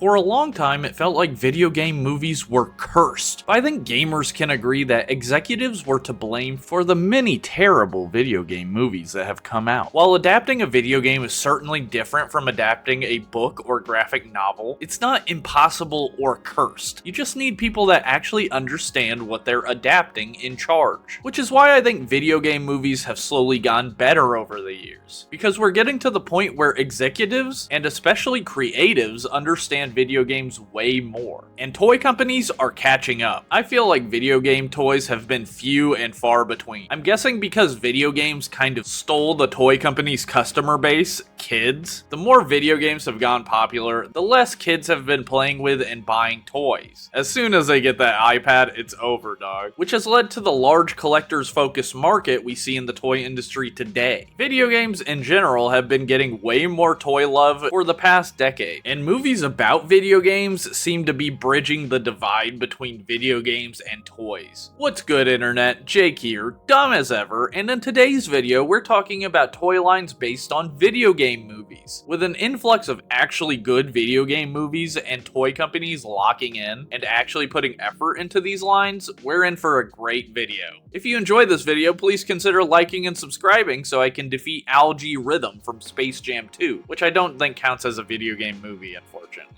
For a long time, it felt like video game movies were cursed, but I think gamers can agree that executives were to blame for the many terrible video game movies that have come out. While adapting a video game is certainly different from adapting a book or graphic novel, it's not impossible or cursed. You just need people that actually understand what they're adapting in charge. Which is why I think video game movies have slowly gotten better over the years. Because we're getting to the point where executives, and especially creatives, understand video games way more. And toy companies are catching up. I feel like video game toys have been few and far between. I'm guessing because video games kind of stole the toy company's customer base, kids. The more video games have gone popular, the less kids have been playing with and buying toys. As soon as they get that iPad, it's over, dog. Which has led to the large collectors focused market we see in the toy industry today. Video games in general have been getting way more toy love for the past decade, and movies about video games seem to be bridging the divide between video games and toys. What's good, internet? Jake here, dumb as ever, and in today's video we're talking about toy lines based on video game movies. With an influx of actually good video game movies and toy companies locking in and actually putting effort into these lines, we're in for a great video. If you enjoyed this video, please consider liking and subscribing so I can defeat Algae Rhythm from Space Jam 2, which I don't think counts as a video game movie, unfortunately.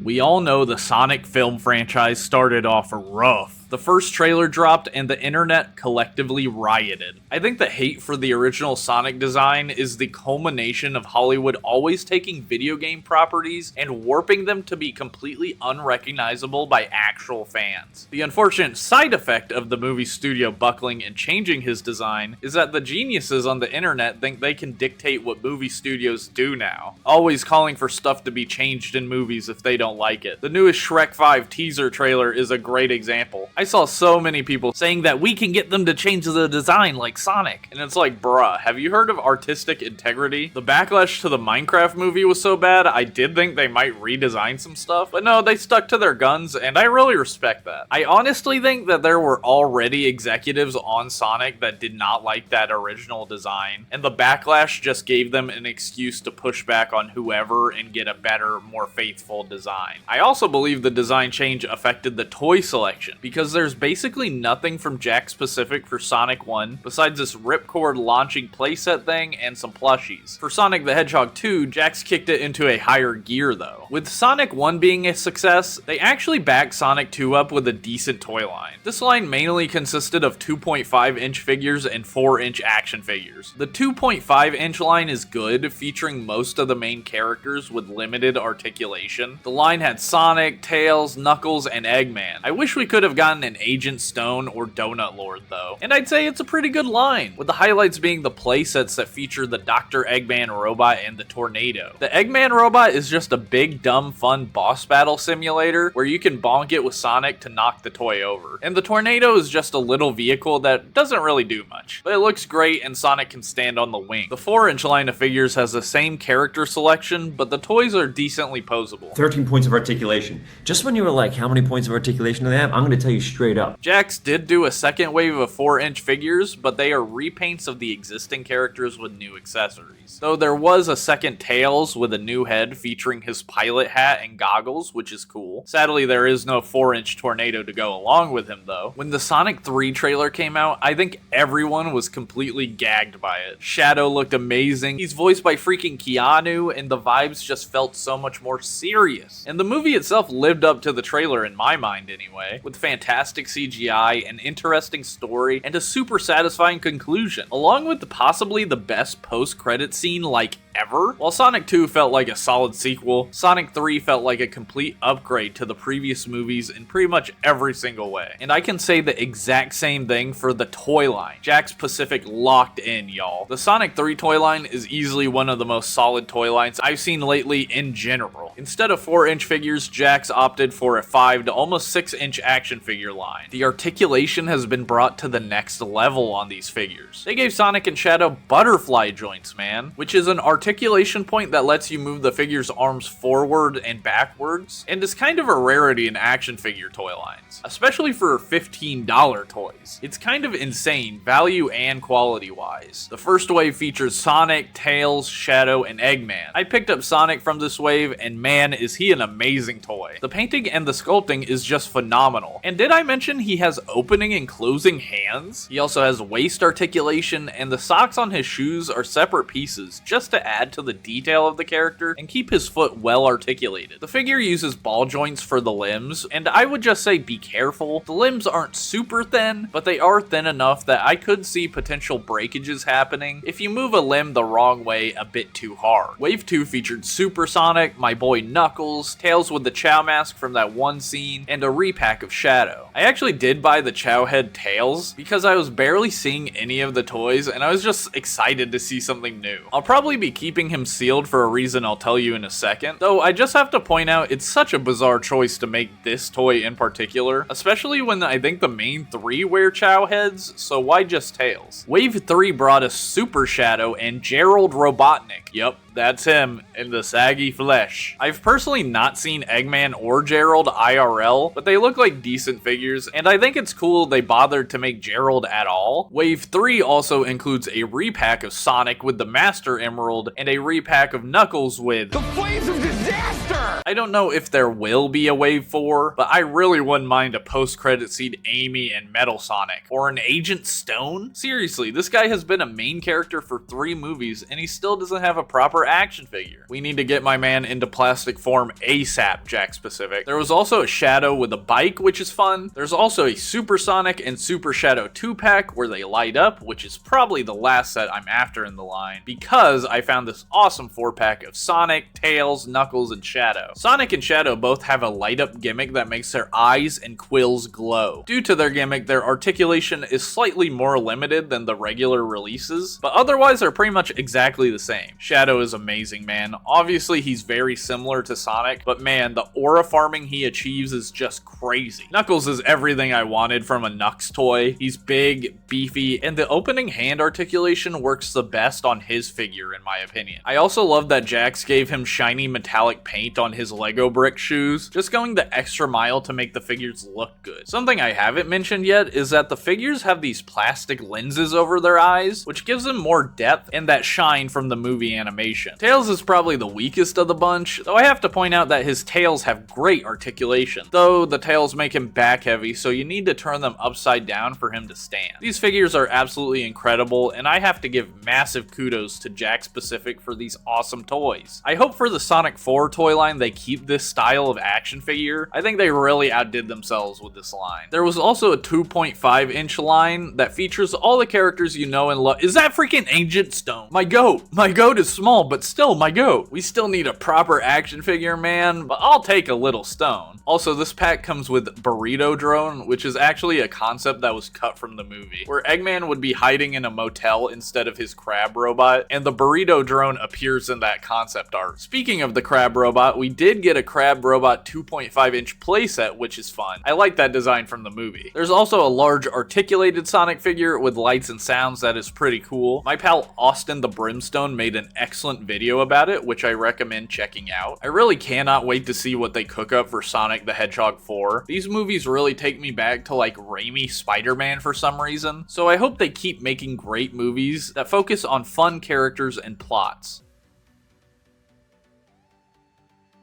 We all know the Sonic film franchise started off rough. The first trailer dropped and the internet collectively rioted. I think the hate for the original Sonic design is the culmination of Hollywood always taking video game properties and warping them to be completely unrecognizable by actual fans. The unfortunate side effect of the movie studio buckling and changing his design is that the geniuses on the internet think they can dictate what movie studios do now, always calling for stuff to be changed in movies if they don't like it. The newest Shrek 5 teaser trailer is a great example. I saw so many people saying that we can get them to change the design like Sonic. And it's like, bruh, have you heard of artistic integrity? The backlash to the Minecraft movie was so bad, I did think they might redesign some stuff. But no, they stuck to their guns, and I really respect that. I honestly think that there were already executives on Sonic that did not like that original design. And the backlash just gave them an excuse to push back on whoever and get a better, more faithful design. I also believe the design change affected the toy selection, because there's basically nothing from Jakks Pacific for Sonic 1 besides this ripcord launching playset thing and some plushies. For Sonic the Hedgehog 2, Jakks kicked it into a higher gear though. With Sonic 1 being a success, they actually backed Sonic 2 up with a decent toy line. This line mainly consisted of 2.5-inch figures and 4-inch action figures. The 2.5-inch line is good, featuring most of the main characters with limited articulation. The line had Sonic, Tails, Knuckles, and Eggman. I wish we could have gotten an Agent Stone or Donut Lord though, and I'd say it's a pretty good line, with the highlights being the playsets that feature the Dr. Eggman robot and the Tornado. The Eggman robot is just a big, dumb, fun boss battle simulator where you can bonk it with Sonic to knock the toy over. And the Tornado is just a little vehicle that doesn't really do much, but it looks great and Sonic can stand on the wing. The 4-inch line of figures has the same character selection, but the toys are decently posable. 13 points of articulation. Just when you were like, how many points of articulation do they have? I'm going to tell you straight up. Jakks did do a second wave of 4-inch figures, but they are repaints of the existing characters with new accessories. Though there was a second Tails with a new head featuring his pilot hat and goggles, which is cool. Sadly, there is no 4-inch Tornado to go along with him though. When the Sonic 3 trailer came out, I think everyone was completely gagged by it. Shadow looked amazing, he's voiced by freaking Keanu, and the vibes just felt so much more serious. And the movie itself lived up to the trailer in my mind anyway, with fantastic CGI, an interesting story, and a super satisfying conclusion, along with possibly the best post-credit scene like ever. While Sonic 2 felt like a solid sequel, Sonic 3 felt like a complete upgrade to the previous movies in pretty much every single way. And I can say the exact same thing for the toy line. Jakks Pacific locked in, y'all. The Sonic 3 toy line is easily one of the most solid toy lines I've seen lately in general. Instead of 4-inch figures, Jakks opted for a 5 to almost 6-inch action figure line. The articulation has been brought to the next level on these figures. They gave Sonic and Shadow butterfly joints, man, which is an articulation point that lets you move the figure's arms forward and backwards, and is kind of a rarity in action figure toy lines, especially for $15 toys. It's kind of insane, value and quality wise. The first wave features Sonic, Tails, Shadow, and Eggman. I picked up Sonic from this wave, and man, is he an amazing toy. The painting and the sculpting is just phenomenal. And did I mention he has opening and closing hands? He also has waist articulation, and the socks on his shoes are separate pieces just to add to the detail of the character and keep his foot well articulated. The figure uses ball joints for the limbs, and I would just say be careful. The limbs aren't super thin, but they are thin enough that I could see potential breakages happening if you move a limb the wrong way a bit too hard. Wave 2 featured Super Sonic, my boy Knuckles, Tails with the Chow mask from that one scene, and a repack of Shadow. I actually did buy the Chow head Tails because I was barely seeing any of the toys and I was just excited to see something new. I'll probably be keeping him sealed for a reason I'll tell you in a second, though I just have to point out it's such a bizarre choice to make this toy in particular, especially when I think the main 3 wear Chow heads, so why just Tails? Wave 3 brought us Super Shadow and Gerald Robotnik. Yep, that's him, in the saggy flesh. I've personally not seen Eggman or Gerald IRL, but they look like decent figures, and I think it's cool they bothered to make Gerald at all. Wave 3 also includes a repack of Sonic with the Master Emerald, and a repack of Knuckles with the Flames of Disaster! I don't know if there will be a Wave 4, but I really wouldn't mind a post-credit scene Amy and Metal Sonic. Or an Agent Stone? Seriously, this guy has been a main character for 3 movies, and he still doesn't have a proper action figure. We need to get my man into plastic form ASAP, Jack Specific. There was also a Shadow with a bike, which is fun. There's also a Super Sonic and Super Shadow 2-pack where they light up, which is probably the last set I'm after in the line, because I found this awesome 4-pack of Sonic, Tails, Knuckles, and Shadow. Sonic and Shadow both have a light-up gimmick that makes their eyes and quills glow. Due to their gimmick, their articulation is slightly more limited than the regular releases, but otherwise they're pretty much exactly the same. Shadow is amazing, man. Obviously, he's very similar to Sonic, but man, the aura farming he achieves is just crazy. Knuckles is everything I wanted from a Knux toy. He's big, beefy, and the opening hand articulation works the best on his figure, in my opinion. I also love that Jax gave him shiny metallic paint on his Lego brick shoes, just going the extra mile to make the figures look good. Something I haven't mentioned yet is that the figures have these plastic lenses over their eyes, which gives them more depth and that shine from the movie animation. Tails is probably the weakest of the bunch, though I have to point out that his tails have great articulation, though the tails make him back heavy, so you need to turn them upside down for him to stand. These figures are absolutely incredible, and I have to give massive kudos to Jack Specific for these awesome toys. I hope for the Sonic 4 toy line they keep this style of action figure. I think they really outdid themselves with this line. There was also a 2.5-inch line that features all the characters you know and love. Is that freaking Agent Stone? My goat! My goat is small, but still my goat. We still need a proper action figure, man, but I'll take a little stone. Also, this pack comes with Burrito Drone, which is actually a concept that was cut from the movie, where Eggman would be hiding in a motel instead of his crab robot, and the Burrito Drone appears in that concept art. Speaking of the crab robot, we did get a crab robot 2.5-inch playset, which is fun. I like that design from the movie. There's also a large articulated Sonic figure with lights and sounds that is pretty cool. My pal Austin the Brimstone made an excellent video about it, which I recommend checking out. I really cannot wait to see what they cook up for Sonic the Hedgehog 4. These movies really take me back to like Raimi Spider-Man for some reason, so I hope they keep making great movies that focus on fun characters and plots.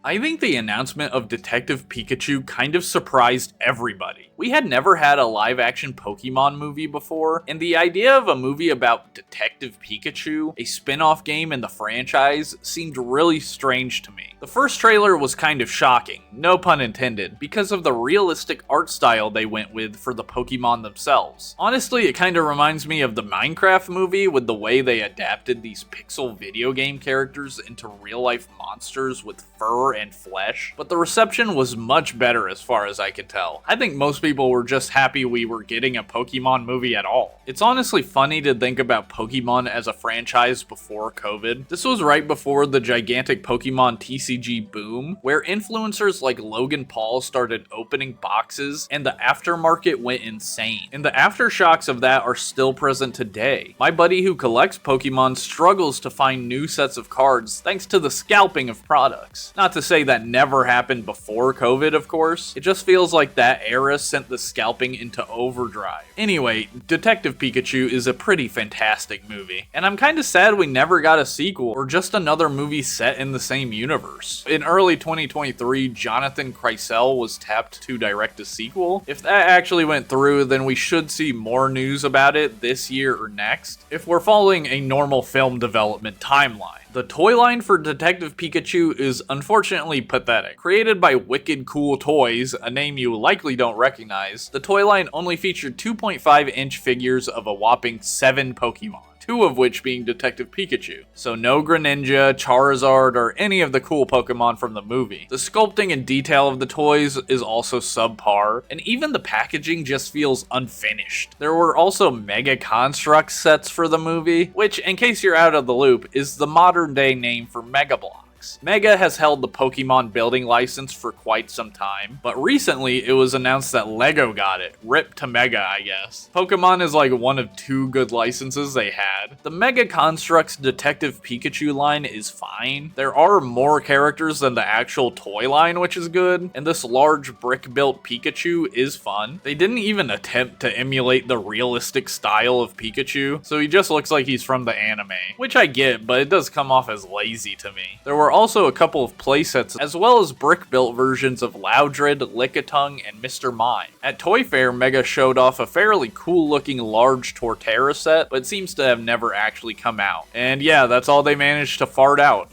I think the announcement of Detective Pikachu kind of surprised everybody. We had never had a live-action Pokemon movie before, and the idea of a movie about Detective Pikachu, a spin-off game in the franchise, seemed really strange to me. The first trailer was kind of shocking, no pun intended, because of the realistic art style they went with for the Pokemon themselves. Honestly, it kind of reminds me of the Minecraft movie with the way they adapted these pixel video game characters into real-life monsters with fur and flesh, but the reception was much better as far as I could tell. I think most people were just happy we were getting a Pokemon movie at all. It's honestly funny to think about Pokemon as a franchise before COVID. This was right before the gigantic Pokemon TCG TCG boom, where influencers like Logan Paul started opening boxes and the aftermarket went insane. And the aftershocks of that are still present today. My buddy who collects Pokemon struggles to find new sets of cards thanks to the scalping of products. Not to say that never happened before COVID, of course. It just feels like that era sent the scalping into overdrive. Anyway, Detective Pikachu is a pretty fantastic movie, and I'm kinda sad we never got a sequel or just another movie set in the same universe. In early 2023, Jonathan Kreisel was tapped to direct a sequel. If that actually went through, then we should see more news about it this year or next, if we're following a normal film development timeline. The toy line for Detective Pikachu is unfortunately pathetic. Created by Wicked Cool Toys, a name you likely don't recognize, the toy line only featured 2.5-inch figures of a whopping 7 Pokemon. 2 of which being Detective Pikachu. So no Greninja, Charizard, or any of the cool Pokemon from the movie. The sculpting and detail of the toys is also subpar, and even the packaging just feels unfinished. There were also Mega Construx sets for the movie, which, in case you're out of the loop, is the modern day name for Mega Bloks. Mega has held the Pokemon building license for quite some time, but recently it was announced that LEGO got it. Rip to Mega, I guess. Pokemon is like one of 2 good licenses they had. The Mega Construx Detective Pikachu line is fine. There are more characters than the actual toy line, which is good, and this large brick-built Pikachu is fun. They didn't even attempt to emulate the realistic style of Pikachu, so he just looks like he's from the anime, which I get, but it does come off as lazy to me. There were also a couple of playsets, as well as brick-built versions of Loudred, Lickitung, and Mr. Mime. At Toy Fair, Mega showed off a fairly cool-looking large Torterra set, but seems to have never actually come out. And yeah, that's all they managed to fart out.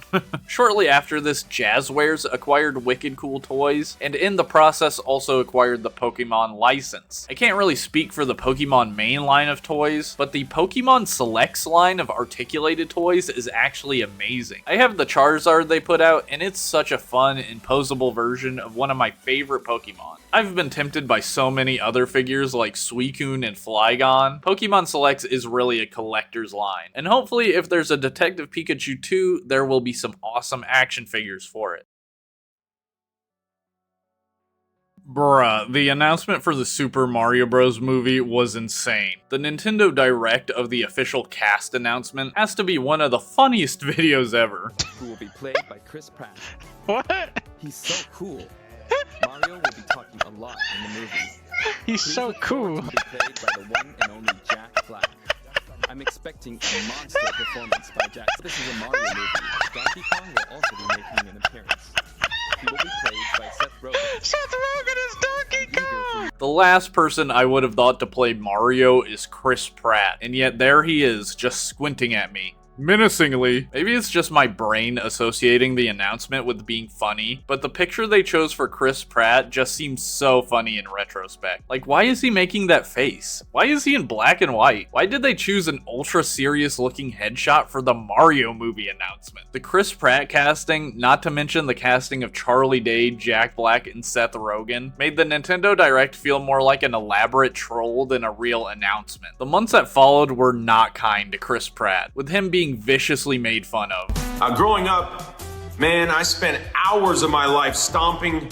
Shortly after this, Jazzwares acquired Wicked Cool Toys, and in the process also acquired the Pokemon license. I can't really speak for the Pokemon main line of toys, but the Pokemon Selects line of articulated toys is actually amazing. I have the Charizard they put out, and it's such a fun and posable version of one of my favorite Pokemon. I've been tempted by so many other figures like Suicune and Flygon. Pokemon Selects is really a collector's line, and hopefully if there's a Detective Pikachu 2, there will be some awesome action figures for it. Bruh, the announcement for the Super Mario Bros. Movie was insane. The Nintendo Direct of the official cast announcement has to be one of the funniest videos ever. Who will be played by Chris Pratt. What? He's so cool. Mario will be talking a lot in the movie. He's Please so look forward cool. to be played by the one and only Jack Black. I'm expecting a monster performance by Jack. This is a Mario movie. Donkey Kong will also be making an appearance. He will be played by Seth Rogen. Seth Rogen is Donkey Kong! The last person I would have thought to play Mario is Chris Pratt, and yet there he is, just squinting at me. Menacingly. Maybe it's just my brain associating the announcement with being funny, but the picture they chose for Chris Pratt just seems so funny in retrospect. Like, why is he making that face? Why is he in black and white? Why did they choose an ultra serious looking headshot for the Mario movie announcement? The Chris Pratt casting, not to mention the casting of Charlie Day, Jack Black, and Seth Rogen, made the Nintendo Direct feel more like an elaborate troll than a real announcement. The months that followed were not kind to Chris Pratt, with him being viciously made fun of. Growing up, man, I spent hours of my life stomping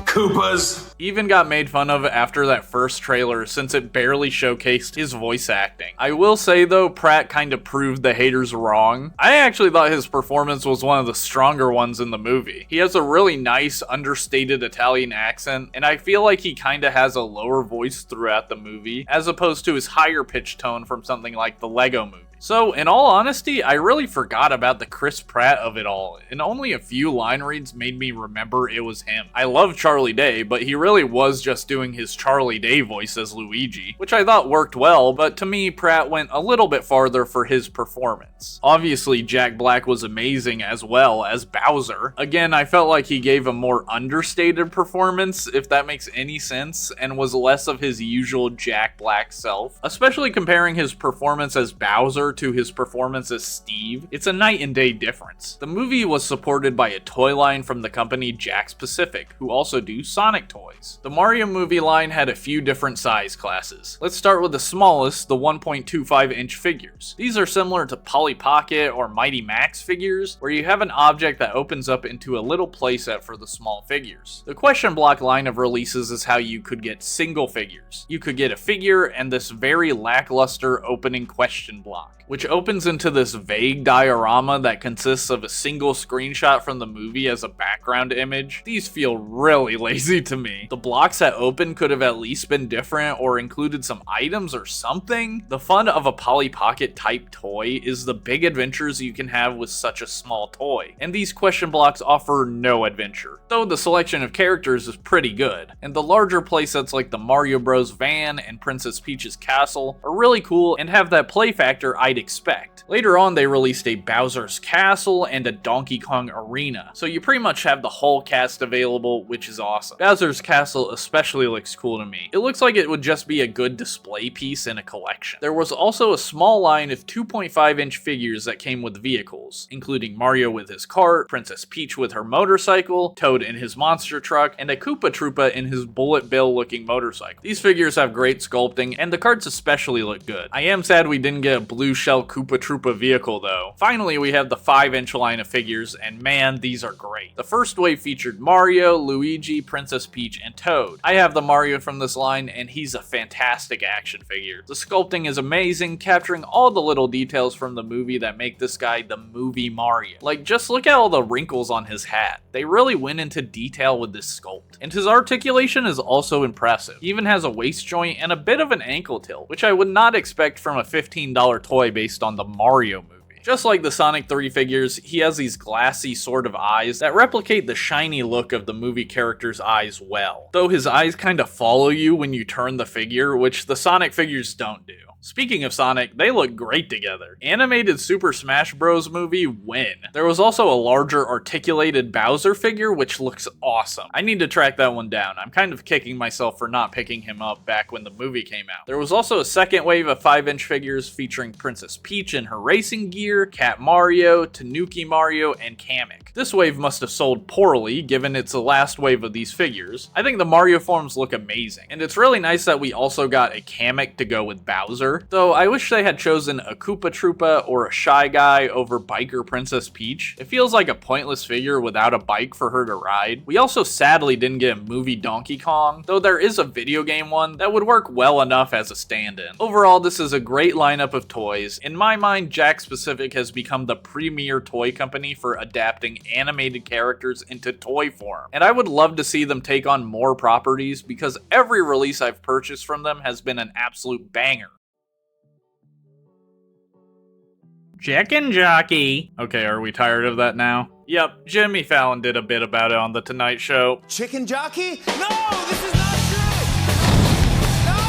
Koopas. Even got made fun of after that first trailer since it barely showcased his voice acting. I will say though, Pratt kind of proved the haters wrong. I actually thought his performance was one of the stronger ones in the movie. He has a really nice, understated Italian accent, and I feel like he kind of has a lower voice throughout the movie, as opposed to his higher pitched tone from something like the Lego Movie. So, in all honesty, I really forgot about the Chris Pratt of it all, and only a few line reads made me remember it was him. I love Charlie Day, but he really was just doing his Charlie Day voice as Luigi, which I thought worked well, but to me, Pratt went a little bit farther for his performance. Obviously, Jack Black was amazing as well as Bowser. Again, I felt like he gave a more understated performance, if that makes any sense, and was less of his usual Jack Black self, especially comparing his performance as Bowser Bowser to his performance as Steve, it's a night and day difference. The movie was supported by a toy line from the company Jakks Pacific, who also do Sonic toys. The Mario movie line had a few different size classes. Let's start with the smallest, the 1.25-inch figures. These are similar to Polly Pocket or Mighty Max figures, where you have an object that opens up into a little playset for the small figures. The question block line of releases is how you could get single figures. You could get a figure and this very lackluster opening question block, which opens into this vague diorama that consists of a single screenshot from the movie as a background image. These feel really lazy to me. The blocks that open could have at least been different or included some items or something. The fun of a Polly Pocket type toy is the big adventures you can have with such a small toy, and these question blocks offer no adventure, though the selection of characters is pretty good, and the larger playsets like the Mario Bros van and Princess Peach's castle are really cool and have that play factor I'd expect. Later on they released a Bowser's Castle and a Donkey Kong Arena, so you pretty much have the whole cast available, which is awesome. Bowser's Castle especially looks cool to me. It looks like it would just be a good display piece in a collection. There was also a small line of 2.5-inch figures that came with vehicles, including Mario with his cart, Princess Peach with her motorcycle, Toad in his monster truck, and a Koopa Troopa in his bullet bill looking motorcycle. These figures have great sculpting, and the carts especially look good. I am sad we didn't get a blue shell Koopa Troopa vehicle though. Finally, we have the 5-inch line of figures, and man, these are great. The first wave featured Mario, Luigi, Princess Peach, and Toad. I have the Mario from this line, and he's a fantastic action figure. The sculpting is amazing, capturing all the little details from the movie that make this guy the movie Mario. Like, just look at all the wrinkles on his hat. They really went into detail with this sculpt. And his articulation is also impressive. He even has a waist joint and a bit of an ankle tilt, which I would not expect from a $15 toy based on the Mario movie. Just like the Sonic 3 figures, he has these glassy sort of eyes that replicate the shiny look of the movie character's eyes well, though his eyes kind of follow you when you turn the figure, which the Sonic figures don't do. Speaking of Sonic, they look great together. Animated Super Smash Bros. Movie, win. There was also a larger articulated Bowser figure, which looks awesome. I need to track that one down. I'm kind of kicking myself for not picking him up back when the movie came out. There was also a second wave of 5-inch figures featuring Princess Peach in her racing gear, Cat Mario, Tanuki Mario, and Kamek. This wave must have sold poorly, given it's the last wave of these figures. I think the Mario forms look amazing, and it's really nice that we also got a Kamek to go with Bowser. Though I wish they had chosen a Koopa Troopa or a Shy Guy over Biker Princess Peach. It feels like a pointless figure without a bike for her to ride. We also sadly didn't get a movie Donkey Kong, though there is a video game one that would work well enough as a stand-in. Overall, this is a great lineup of toys. In my mind, Jakks Pacific has become the premier toy company for adapting animated characters into toy form, and I would love to see them take on more properties because every release I've purchased from them has been an absolute banger. Chicken Jockey. Okay, are we tired of that now? Yep, Jimmy Fallon did a bit about it on The Tonight Show. Chicken jockey? No, this is not true! No!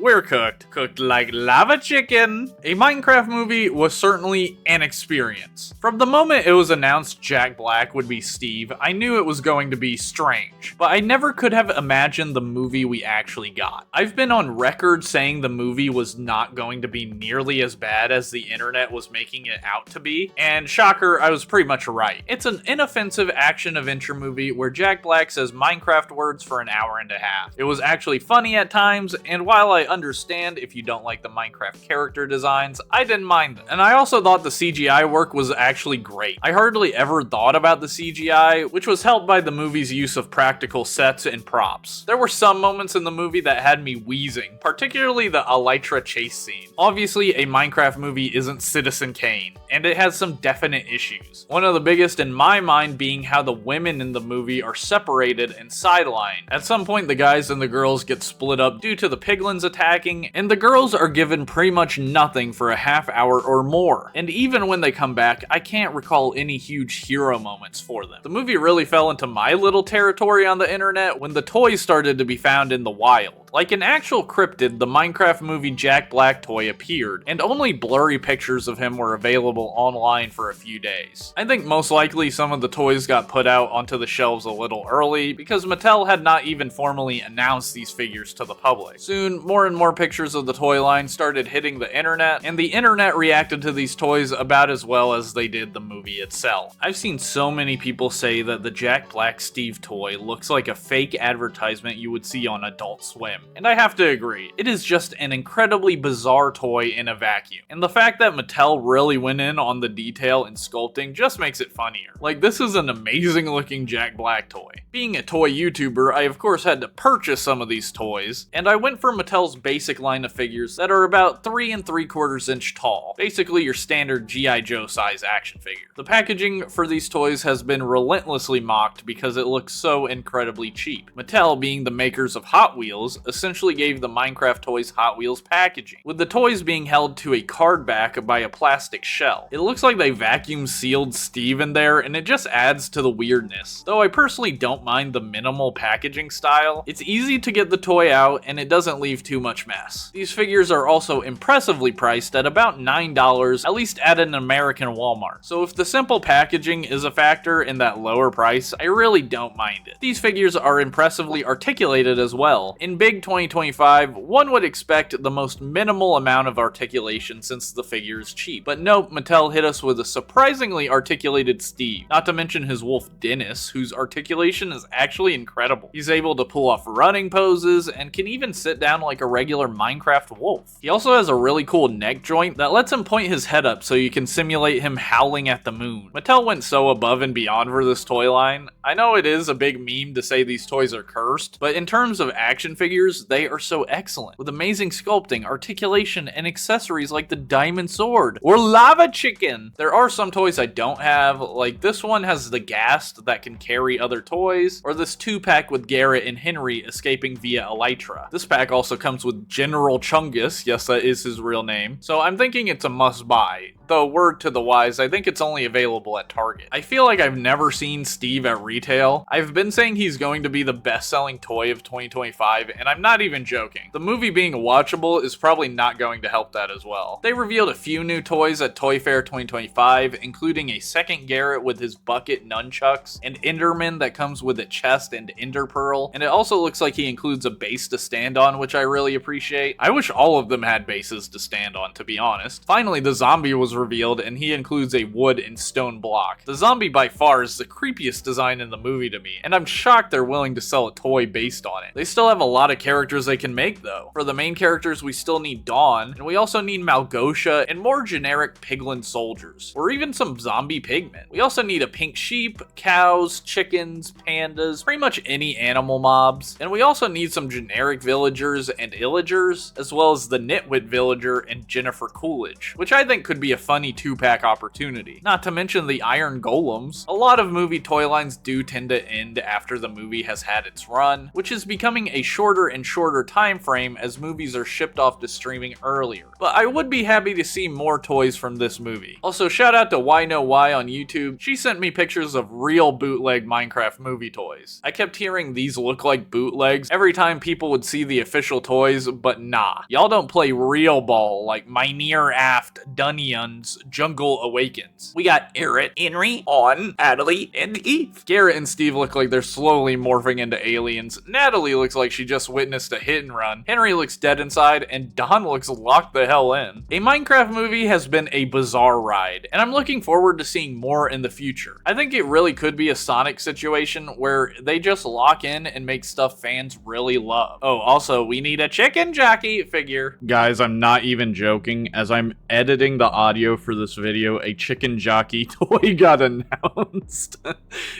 We're cooked. Cooked like lava chicken. A Minecraft movie was certainly an experience. From the moment it was announced Jack Black would be Steve, I knew it was going to be strange, but I never could have imagined the movie we actually got. I've been on record saying the movie was not going to be nearly as bad as the internet was making it out to be, and shocker, I was pretty much right. It's an inoffensive action-adventure movie where Jack Black says Minecraft words for an hour and a half. It was actually funny at times, and while I understand if you don't like the Minecraft character designs, I didn't mind them. And I also thought the CGI work was actually great. I hardly ever thought about the CGI, which was helped by the movie's use of practical sets and props. There were some moments in the movie that had me wheezing, particularly the Elytra chase scene. Obviously, a Minecraft movie isn't Citizen Kane, and it has some definite issues. One of the biggest in my mind being how the women in the movie are separated and sidelined. At some point, the guys and the girls get split up due to the piglins attacking, and the girls are given pretty much nothing for a half hour or more. And even when they come back, I can't recall any huge hero moments for them. The movie really fell into my little territory on the internet when the toys started to be found in the wild. Like an actual cryptid, the Minecraft movie Jack Black toy appeared, and only blurry pictures of him were available online for a few days. I think most likely some of the toys got put out onto the shelves a little early, because Mattel had not even formally announced these figures to the public. Soon, more and more pictures of the toy line started hitting the internet, and the internet reacted to these toys about as well as they did the movie itself. I've seen so many people say that the Jack Black Steve toy looks like a fake advertisement you would see on Adult Swim, and I have to agree, it is just an incredibly bizarre toy in a vacuum. And the fact that Mattel really went in on the detail and sculpting just makes it funnier. Like, this is an amazing looking Jack Black toy. Being a toy YouTuber, I of course had to purchase some of these toys, and I went for Mattel's basic line of figures that are about 3 3/4 inch tall, basically your standard G.I. Joe size action figure. The packaging for these toys has been relentlessly mocked because it looks so incredibly cheap. Mattel, being the makers of Hot Wheels, essentially gave the Minecraft toys Hot Wheels packaging, with the toys being held to a card back by a plastic shell. It looks like they vacuum sealed Steve in there, and it just adds to the weirdness. Though I personally don't mind the minimal packaging style, it's easy to get the toy out and it doesn't leave too much mess. These figures are also impressively priced at about $9, at least at an American Walmart. So if the simple packaging is a factor in that lower price, I really don't mind it. These figures are impressively articulated as well. In Big 2025, one would expect the most minimal amount of articulation since the figure is cheap. But nope, Mattel hit us with a surprisingly articulated Steve. Not to mention his wolf Dennis, whose articulation is actually incredible. He's able to pull off running poses and can even sit down like a regular Minecraft wolf. He also has a really cool neck joint that lets him point his head up so you can simulate him howling at the moon. Mattel went so above and beyond for this toy line. I know it is a big meme to say these toys are cursed, but in terms of action figures, they are so excellent, with amazing sculpting, articulation, and accessories like the diamond sword or lava chicken. There are some toys I don't have, like this one has the ghast that can carry other toys, or this 2-pack with Garrett and Henry escaping via elytra. This pack also comes with General Chungus, yes that is his real name, so I'm thinking it's a must buy. Though, word to the wise, I think it's only available at Target. I feel like I've never seen Steve at retail. I've been saying he's going to be the best-selling toy of 2025, and I'm not even joking. The movie being watchable is probably not going to help that as well. They revealed a few new toys at Toy Fair 2025, including a second Garrett with his bucket nunchucks, an Enderman that comes with a chest and Ender Pearl, and it also looks like he includes a base to stand on, which I really appreciate. I wish all of them had bases to stand on, to be honest. Finally, the zombie was revealed, and he includes a wood and stone block. The zombie by far is the creepiest design in the movie to me, and I'm shocked they're willing to sell a toy based on it. They still have a lot of characters they can make though. For the main characters, we still need Dawn, and we also need Malgosha and more generic piglin soldiers, or even some zombie pigmen. We also need a pink sheep, cows, chickens, pandas, pretty much any animal mobs, and we also need some generic villagers and illagers, as well as the Nitwit villager and Jennifer Coolidge, which I think could be a funny 2-pack opportunity. Not to mention the Iron Golems. A lot of movie toy lines do tend to end after the movie has had its run, which is becoming a shorter and shorter time frame as movies are shipped off to streaming earlier. But I would be happy to see more toys from this movie. Also, shout out to Why Know Why on YouTube. She sent me pictures of real bootleg Minecraft movie toys. I kept hearing these look like bootlegs every time people would see the official toys, but nah. Y'all don't play real ball like Mynheer Aft, Dunyan's Jungle Awakens. We got Eric, Henry, On, Natalie, and Eve. Garrett and Steve look like they're slowly morphing into aliens. Natalie looks like she just witnessed a hit and run. Henry looks dead inside, and Don looks locked the hell in. A Minecraft movie has been a bizarre ride, and I'm looking forward to seeing more in the future. I think it really could be a Sonic situation where they just lock in and make stuff fans really love. Oh, also, we need a chicken jockey figure. Guys, I'm not even joking. As I'm editing the audio for this video, a chicken jockey toy got announced.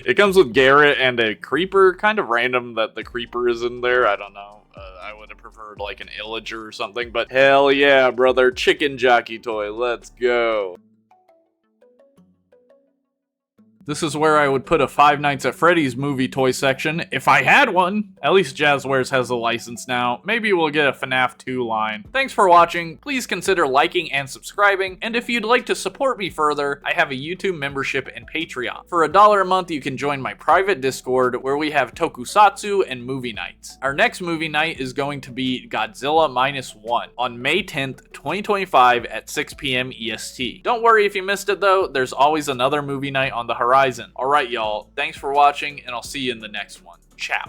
It comes with Garrett and a creeper. Kind of random that the creeper is in there. I don't know. I would have preferred like an illager or something, but hell yeah, brother. Chicken jockey toy. Let's go. This is where I would put a Five Nights at Freddy's movie toy section, if I had one. At least Jazzwares has a license now. Maybe we'll get a FNAF 2 line. Thanks for watching. Please consider liking and subscribing. And if you'd like to support me further, I have a YouTube membership and Patreon. For $1 a month, you can join my private Discord where we have tokusatsu and movie nights. Our next movie night is going to be Godzilla Minus One on May 10th, 2025 at 6 p.m. EST. Don't worry if you missed it though, there's always another movie night on the horizon. Alright y'all, thanks for watching and I'll see you in the next one. Ciao.